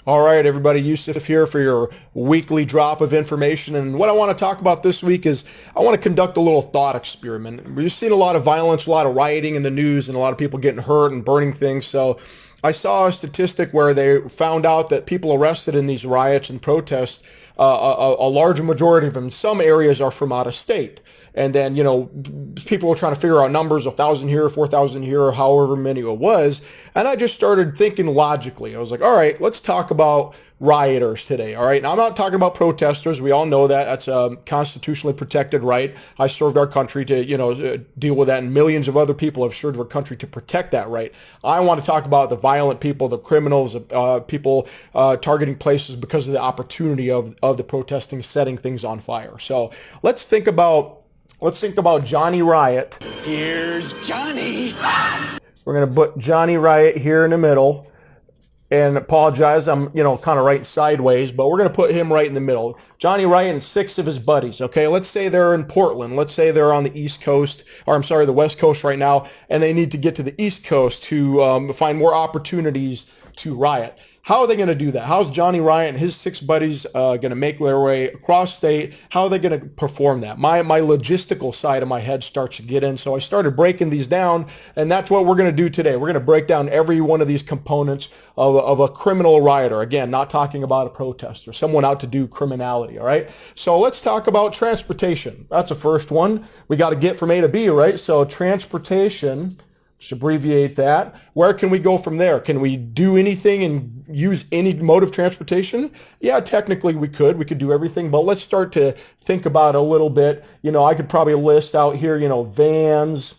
All right, everybody, Yousef here for your weekly drop of information. And what I want to talk about this week is I want to conduct a little thought experiment. We've seen a lot of violence, a lot of rioting in the news, and a lot of people getting hurt and burning things. So I saw a statistic where they found out that people arrested in these riots and protests, a large majority of them in some areas are from out of state. And then, people were trying to figure out numbers, 1,000 here, 4,000 here, or however many it was. And I just started thinking logically. I was like, all right, let's talk about rioters today. All right. Now, I'm not talking about protesters. We all know that. That's a constitutionally protected right. I served our country to, deal with that. And millions of other people have served our country to protect that right. I want to talk about the violent people, the criminals, people targeting places because of the opportunity of the protesting, setting things on fire. So let's think about Johnny Riot. Here's Johnny. We're going to put Johnny Riot here in the middle. And apologize, I'm, kind of right sideways, but we're going to put him right in the middle. Johnny Riot and 6 of his buddies, okay? Let's say they're in Portland. Let's say they're on the East Coast, or I'm sorry, the West Coast right now, and they need to get to the East Coast to find more opportunities to riot. How are they going to do that? How's Johnny Riot and his 6 buddies going to make their way across state? How are they going to perform that? My logistical side of my head starts to get in, so I started breaking these down, and that's what we're going to do today. We're going to break down every one of these components of a criminal rioter. Again, not talking about a protester, someone out to do criminality, all right? So let's talk about transportation. That's the first one. We got to get from A to B, right? So transportation, just abbreviate that. Where can we go from there? Can we do anything and use any mode of transportation? Yeah, technically we could. We could do everything, but let's start to think about it a little bit. I could probably list out here, vans,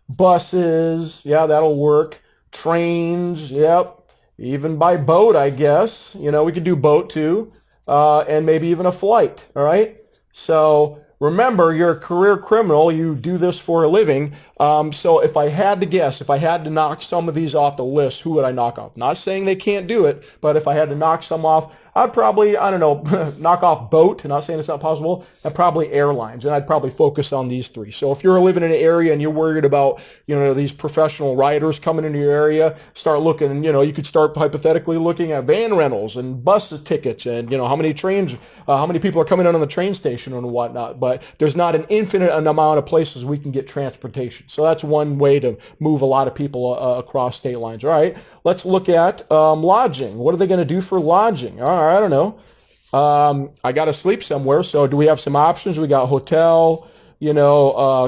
buses. Yeah, that'll work. Trains. Yep. Even by boat, I guess. We could do boat too. And maybe even a flight. All right. So remember, you're a career criminal. You do this for a living. So if I had to guess, if I had to knock some of these off the list, who would I knock off? Not saying they can't do it, but if I had to knock some off, I'd probably, knock off boat. Not saying it's not possible. And probably airlines. And I'd probably focus on these 3. So if you're living in an area and you're worried about, these professional riders coming into your area, start looking, you could start hypothetically looking at van rentals and bus tickets and, how many trains, how many people are coming in on the train station and whatnot. But there's not an infinite amount of places we can get transportation. So that's one way to move a lot of people across state lines. All right, let's look at lodging. What are they going to do for lodging? All right, I don't know. I got to sleep somewhere. So do we have some options? We got hotel,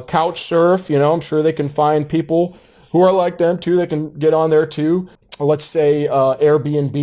couch surf. I'm sure they can find people who are like them too. They can get on there too. Let's say Airbnb.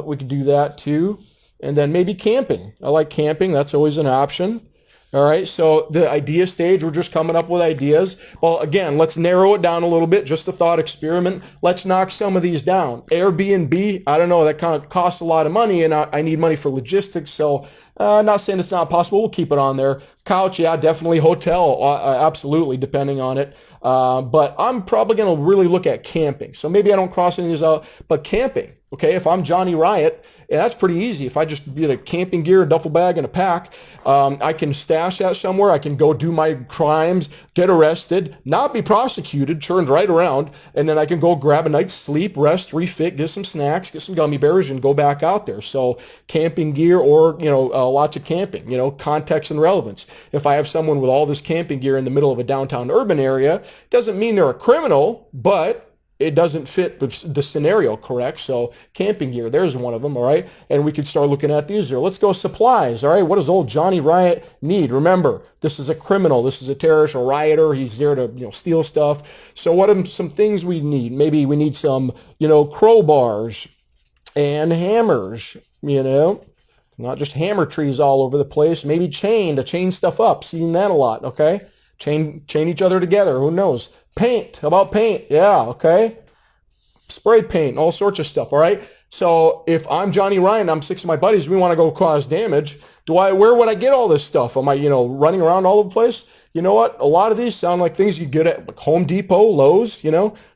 We could do that too. And then maybe camping. I like camping. That's always an option. All right, so the idea stage, we're just coming up with ideas. Well, again, let's narrow it down a little bit, just a thought experiment. Let's knock some of these down. Airbnb, I don't know, that kind of costs a lot of money, and I need money for logistics, so not saying it's not possible. We'll keep it on there. Couch, yeah, definitely. Hotel, absolutely, depending on it. But I'm probably going to really look at camping. So maybe I don't cross any of these out, but camping, okay, if I'm Johnny Riot, yeah, that's pretty easy. If I just get a camping gear, a duffel bag, and a pack, I can stash that somewhere. I can go do my crimes, get arrested, not be prosecuted, turned right around, and then I can go grab a night's sleep, rest, refit, get some snacks, get some gummy bears, and go back out there. So camping gear or, lots of camping, context and relevance. If I have someone with all this camping gear in the middle of a downtown urban area, doesn't mean they're a criminal, but it doesn't fit the scenario, correct? So camping gear, there's one of them, all right? And we could start looking at these there. Let's go supplies, all right? What does old Johnny Riot need? Remember, this is a criminal. This is a terrorist, a rioter. He's there to, steal stuff. So what are some things we need? Maybe we need some, crowbars and hammers, not just hammer trees all over the place. Maybe chain to chain stuff up. Seen that a lot, okay? Chain each other together. Who knows? Paint. How about paint? Yeah, okay. Spray paint, all sorts of stuff, all right? So if I'm Johnny Ryan, I'm 6 of my buddies, we want to go cause damage. Where would I get all this stuff? Am I, running around all over the place? You know what? A lot of these sound like things you get at Home Depot, Lowe's,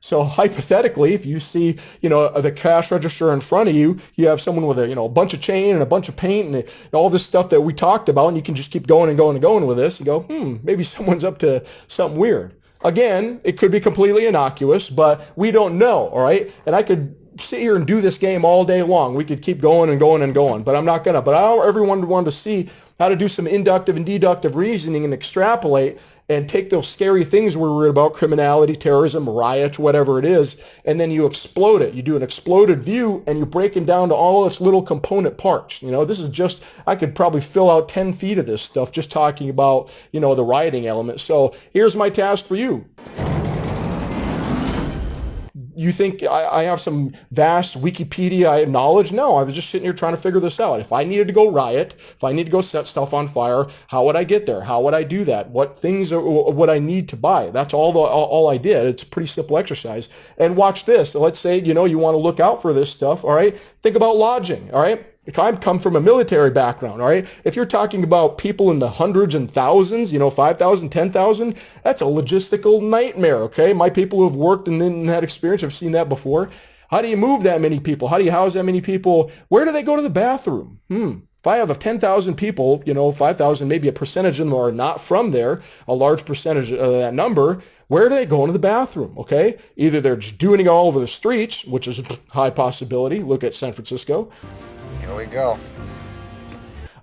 So hypothetically, if you see, the cash register in front of you, you have someone with a bunch of chain and a bunch of paint and all this stuff that we talked about, and you can just keep going and going and going with this and go, maybe someone's up to something weird. Again, it could be completely innocuous, but we don't know, all right? And I could sit here and do this game all day long. We could keep going and going and going, but I'm not gonna. But everyone wanted to see how to do some inductive and deductive reasoning and extrapolate and take those scary things we read about, criminality, terrorism, riots, whatever it is, and then you explode it. You do an exploded view and you break it down to all its little component parts. This is just, I could probably fill out 10 feet of this stuff just talking about, the rioting element. So here's my task for you. You think I have some vast Wikipedia knowledge? No, I was just sitting here trying to figure this out. If I needed to go riot, if I need to go set stuff on fire, how would I get there? How would I do that? What things would I need to buy? That's all I did. It's a pretty simple exercise. And watch this. Let's say, you want to look out for this stuff, all right? Think about lodging, all right? I come from a military background, all right? If you're talking about people in the hundreds and thousands, 5,000, 10,000, that's a logistical nightmare, okay? My people who have worked and in that experience have seen that before. How do you move that many people? How do you house that many people? Where do they go to the bathroom? If I have 10,000 people, 5,000, maybe a percentage of them are not from there, a large percentage of that number, where do they go into the bathroom, okay? Either they're just doing it all over the streets, which is a high possibility. Look at San Francisco. Here we go.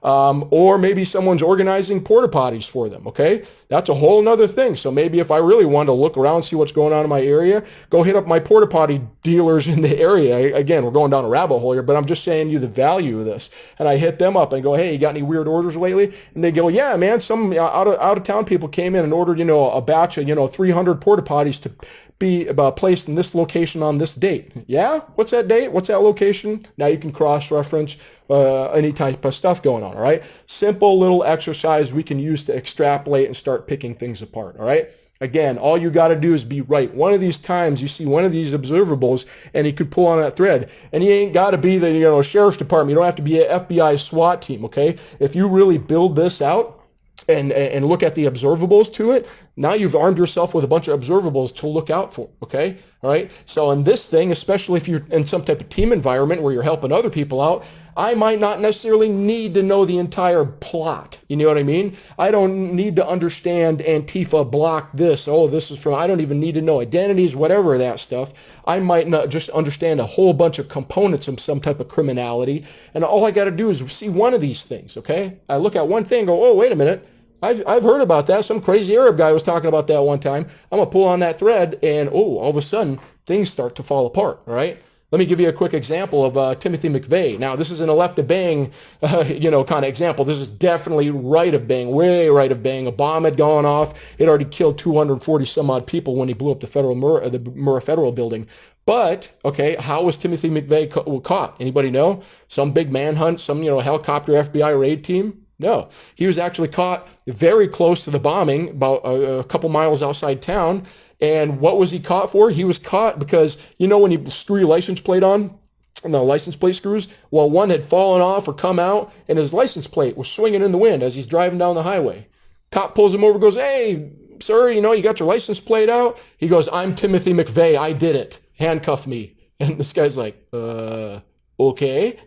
Or maybe someone's organizing porta potties for them, okay? That's a whole nother thing. So maybe if I really wanted to look around, see what's going on in my area, go hit up my porta potty dealers in the area. Again, we're going down a rabbit hole here, but I'm just saying you the value of this. And I hit them up and go, hey, you got any weird orders lately? And they go, yeah, man, some out of town people came in and ordered, a batch of, 300 porta potties to be placed in this location on this date. Yeah? What's that date? What's that location? Now you can cross-reference any type of stuff going on, all right? Simple little exercise we can use to extrapolate and start picking things apart, all right? Again, all you got to do is be right. One of these times you see one of these observables and you could pull on that thread. And you ain't got to be the sheriff's department. You don't have to be an FBI SWAT team, okay? If you really build this out, and look at the observables to it, now you've armed yourself with a bunch of observables to look out for, okay? All right? So in this thing, especially if you're in some type of team environment where you're helping other people out, I might not necessarily need to know the entire plot. You know what I mean? I don't need to understand Antifa blocked this. Oh, this is from, I don't even need to know identities, whatever that stuff. I might not just understand a whole bunch of components of some type of criminality. And all I got to do is see one of these things, okay? I look at one thing and go, oh, wait a minute. I've heard about that. Some crazy Arab guy was talking about that one time. I'm going to pull on that thread and, all of a sudden, things start to fall apart, all right? Let me give you a quick example of Timothy McVeigh. Now, this isn't a left of bang, kind of example. This is definitely right of bang, way right of bang. A bomb had gone off. It already killed 240 some odd people when he blew up the Murrah Federal Building. But, okay, how was Timothy McVeigh caught? Anybody know? Some big manhunt, some, helicopter FBI raid team? No, he was actually caught very close to the bombing, about a couple miles outside town. And what was he caught for? He was caught because, when you screw your license plate on, and the license plate screws, well, one had fallen off or come out, and his license plate was swinging in the wind as he's driving down the highway. Cop pulls him over, goes, hey, sir, you got your license plate out? He goes, I'm Timothy McVeigh. I did it. Handcuff me. And this guy's like, okay.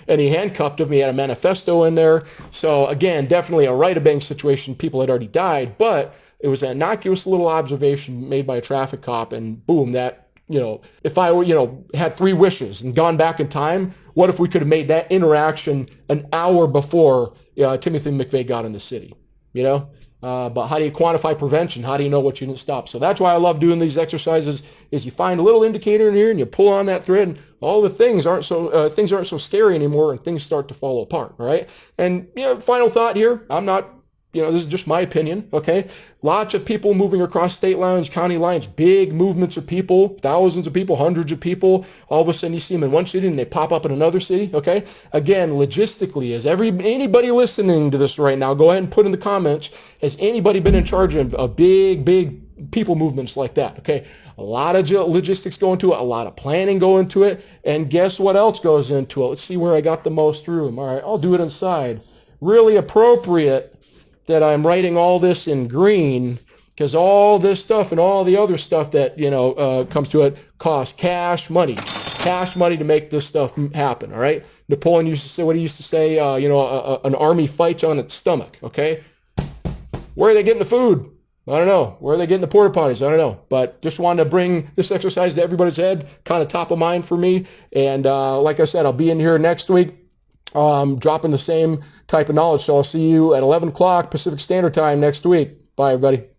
And he handcuffed him. He had a manifesto in there. So again, definitely a right of bang situation. People had already died, but it was an innocuous little observation made by a traffic cop, and boom, that, if I were, had 3 wishes and gone back in time, what if we could have made that interaction an hour before Timothy McVeigh got in the city, But how do you quantify prevention? How do you know what you didn't stop? So that's why I love doing these exercises. Is you find a little indicator in here and you pull on that thread, and all the things aren't so scary anymore, and things start to fall apart. All right. And final thought here. I'm not. This is just my opinion, okay? Lots of people moving across state lines, county lines, big movements of people, thousands of people, hundreds of people. All of a sudden you see them in one city and they pop up in another city, okay? Again, logistically, is anybody listening to this right now, go ahead and put in the comments, has anybody been in charge of big people movements like that, okay? A lot of logistics go into it, a lot of planning go into it, and guess what else goes into it? Let's see where I got the most room. All right, I'll do it inside. Really appropriate that I'm writing all this in green, because all this stuff and all the other stuff that, comes to it costs cash money to make this stuff happen, all right? Napoleon used to say, what he used to say, an army fights on its stomach, okay? Where are they getting the food? I don't know. Where are they getting the porta potties? I don't know. But just wanted to bring this exercise to everybody's head, kind of top of mind for me. And like I said, I'll be in here next week dropping the same type of knowledge. So I'll see you at 11 o'clock Pacific Standard Time next week. Bye, everybody.